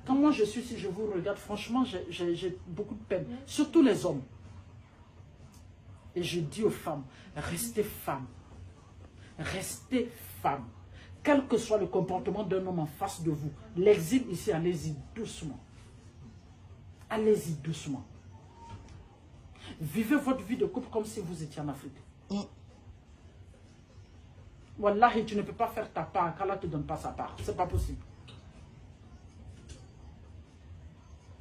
Quand moi je suis, si je vous regarde, franchement, j'ai beaucoup de peine. Surtout les hommes. Et je dis aux femmes, restez femmes. Restez femmes. Quel que soit le comportement d'un homme en face de vous, l'exil ici, allez-y doucement. Allez-y doucement. Vivez votre vie de couple comme si vous étiez en Afrique. Wallahi, tu ne peux pas faire ta part, qu'Allah ne te donne pas sa part. C'est pas possible.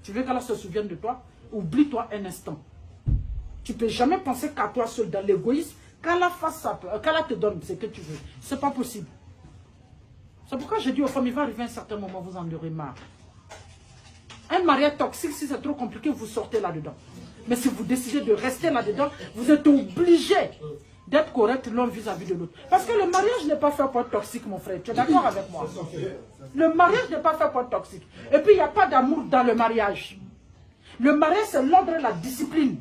Tu veux qu'Allah se souvienne de toi? Oublie-toi un instant. Tu ne peux jamais penser qu'à toi seul dans l'égoïsme. Qu'Allah fasse ça, qu'Allah te donne ce que tu veux. C'est pas possible. C'est pourquoi j'ai dit aux femmes, il va arriver un certain moment, vous en aurez marre. Un mariage toxique, si c'est trop compliqué, vous sortez là-dedans. Mais si vous décidez de rester là-dedans, vous êtes obligé d'être correct l'un vis-à-vis de l'autre. Parce que le mariage n'est pas fait pour être toxique, mon frère. Tu es d'accord avec moi? Le mariage n'est pas fait pour être toxique. Et puis, il n'y a pas d'amour dans le mariage. Le mariage, c'est l'ordre et la discipline.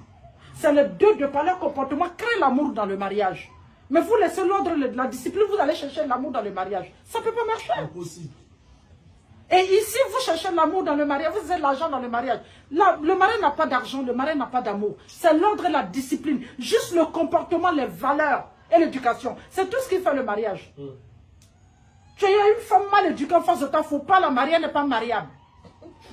C'est les deux de par leur comportement créent l'amour dans le mariage. Mais vous laissez l'ordre et la discipline, vous allez chercher l'amour dans le mariage. Ça ne peut pas marcher. Impossible. Et ici, vous cherchez l'amour dans le mariage, vous avez l'argent dans le mariage. Là, le mariage n'a pas d'argent, le mariage n'a pas d'amour. C'est l'ordre et la discipline. Juste le comportement, les valeurs et l'éducation. C'est tout ce qui fait le mariage. Tu as une femme mal éduquée en face de toi, il ne faut pas la marier, elle n'est pas mariable.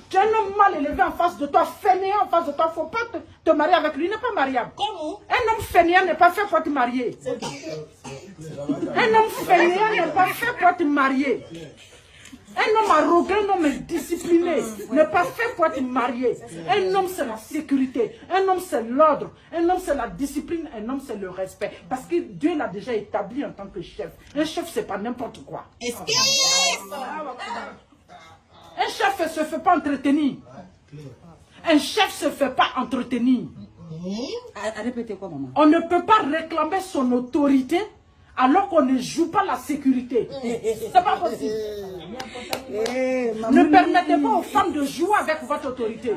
Tu as un homme mal élevé en face de toi, fainéant en face de toi, il ne faut pas te marier avec lui, il n'est pas mariable. Comment? Un homme fainéant n'est pas fait pour te marier. Un homme fainéant n'est pas fait pour te marier. Un homme arrogant, un homme indiscipliné n'est pas fait pour être marié. Un homme, c'est la sécurité. Un homme, c'est l'ordre. Un homme, c'est la discipline. Un homme, c'est le respect. Parce que Dieu l'a déjà établi en tant que chef. Un chef, c'est pas n'importe quoi. Un chef ne se fait pas entretenir. Un chef ne se fait pas entretenir. Répétez quoi, maman? On ne peut pas réclamer son autorité alors qu'on ne joue pas la sécurité. C'est pas possible. Ne permettez pas aux femmes de jouer avec votre autorité.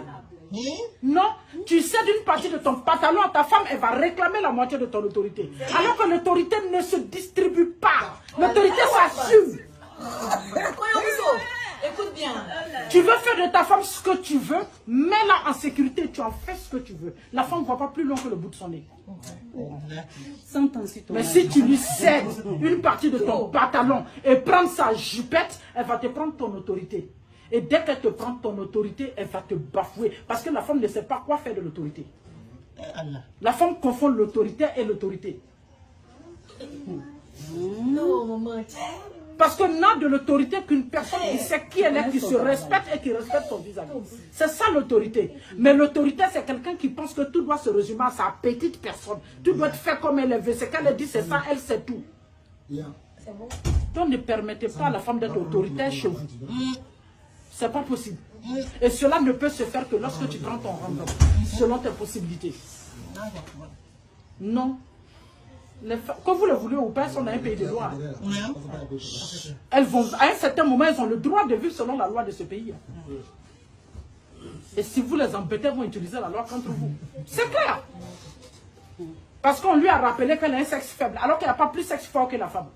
Non, tu cèdes une partie de ton pantalon à ta femme, elle va réclamer la moitié de ton autorité. Alors que l'autorité ne se distribue pas. L'autorité s'assume. Écoute bien. Tu veux faire de ta femme ce que tu veux, mets-la en sécurité, tu en fais ce que tu veux. La femme ne va pas plus loin que le bout de son nez. Mais si tu lui cèdes une partie de ton pantalon et prends sa jupette, elle va te prendre ton autorité. Et dès qu'elle te prend ton autorité, elle va te bafouer. Parce que la femme ne sait pas quoi faire de l'autorité. La femme confond l'autorité et l'autorité. Non, maman. Parce que n'a de l'autorité qu'une personne qui sait qui elle est, qui se respecte et qui respecte son vis-à-vis. C'est ça l'autorité. Mais l'autorité, c'est quelqu'un qui pense que tout doit se résumer à sa petite personne. Tout doit être fait comme elle veut. Ce qu'elle dit, c'est ça, elle sait tout. Donc ne permettez pas à la femme d'être autoritaire chez vous. C'est pas possible. Et cela ne peut se faire que lorsque tu prends ton rang, selon tes possibilités. Non. Que vous le voulez ou pas, elles sont dans un pays de loi. Elles vont, à un certain moment, elles ont le droit de vivre selon la loi de ce pays. Et si vous les embêtez, elles vont utiliser la loi contre vous. C'est clair. Parce qu'on lui a rappelé qu'elle a un sexe faible, alors qu'il n'y a pas plus sexe fort que la femme.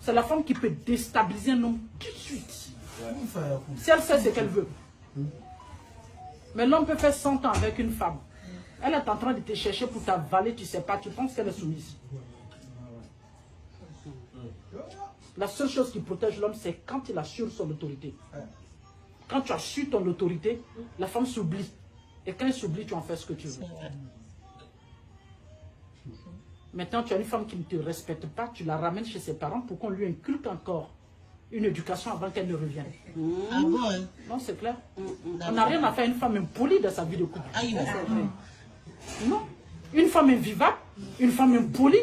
C'est la femme qui peut déstabiliser un homme tout de suite. Si elle sait ce qu'elle veut. Mais l'homme peut faire 100 ans avec une femme. Elle est en train de te chercher pour t'avaler, tu ne sais pas, tu penses qu'elle est soumise. La seule chose qui protège l'homme, c'est quand il assure son autorité. Quand tu assures ton autorité, la femme s'oublie. Et quand elle s'oublie, tu en fais ce que tu veux. Maintenant, tu as une femme qui ne te respecte pas, tu la ramènes chez ses parents pour qu'on lui inculque encore une éducation avant qu'elle ne revienne. Ah bon? Non, c'est clair. On n'a rien à faire à une femme impolie dans sa vie de couple. Non. Une femme invivable, une femme impolie,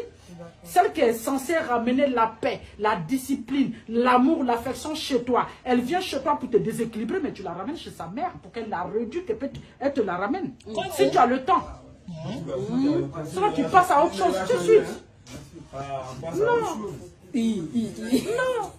celle qui est censée ramener la paix, la discipline, l'amour, l'affection chez toi. Elle vient chez toi pour te déséquilibrer, mais tu la ramènes chez sa mère pour qu'elle la réduise, elle te la ramène. Si tu as le temps. Sinon tu passes à autre chose tout de suite. Non. Non.